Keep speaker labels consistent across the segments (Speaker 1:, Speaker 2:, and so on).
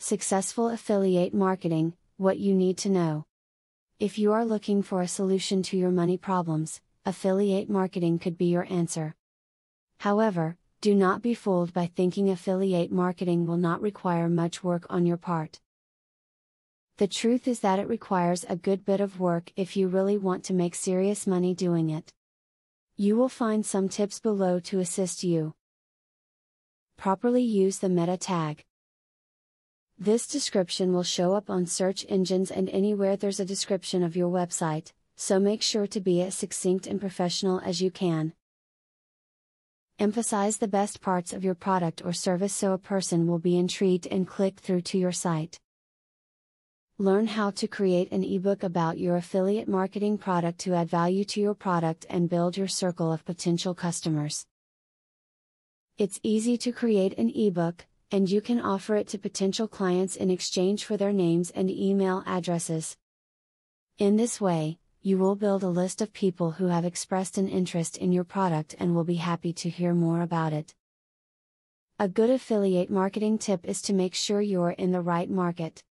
Speaker 1: Successful affiliate marketing, what you need to know. If you are looking for a solution to your money problems, affiliate marketing could be your answer. However, do not be fooled by thinking affiliate marketing will not require much work on your part. The truth is that it requires a good bit of work if you really want to make serious money doing it. You will find some tips below to assist you. Properly use the meta tag. This description will show up on search engines and anywhere there's a description of your website, so make sure to be as succinct and professional as you can. Emphasize the best parts of your product or service so a person will be intrigued and click through to your site. Learn how to create an ebook about your affiliate marketing product to add value to your product and build your circle of potential customers. It's easy to create an ebook, and you can offer it to potential clients in exchange for their names and email addresses. In this way, you will build a list of people who have expressed an interest in your product and will be happy to hear more about it. A good affiliate marketing tip is to make sure you're in the right market.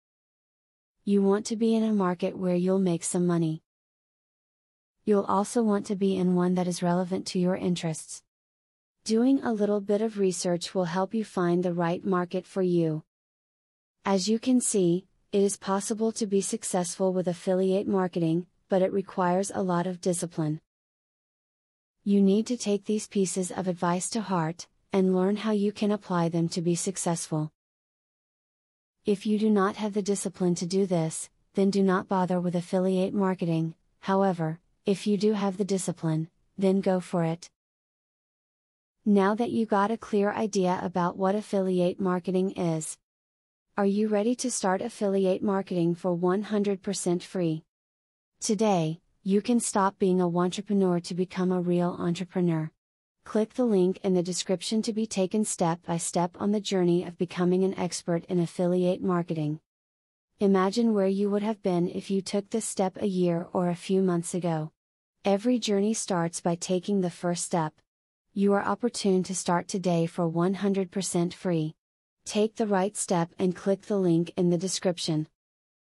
Speaker 1: You want to be in a market where you'll make some money. You'll also want to be in one that is relevant to your interests. Doing a little bit of research will help you find the right market for you. As you can see, it is possible to be successful with affiliate marketing, but it requires a lot of discipline. You need to take these pieces of advice to heart, and learn how you can apply them to be successful. If you do not have the discipline to do this, then do not bother with affiliate marketing. However, if you do have the discipline, then go for it. Now that you got a clear idea about what affiliate marketing is, are you ready to start affiliate marketing for 100% free? Today, you can stop being a wantrepreneur to become a real entrepreneur. Click the link in the description to be taken step by step on the journey of becoming an expert in affiliate marketing. Imagine where you would have been if you took this step a year or a few months ago. Every journey starts by taking the first step. You are opportune to start today for 100% free. Take the right step and click the link in the description.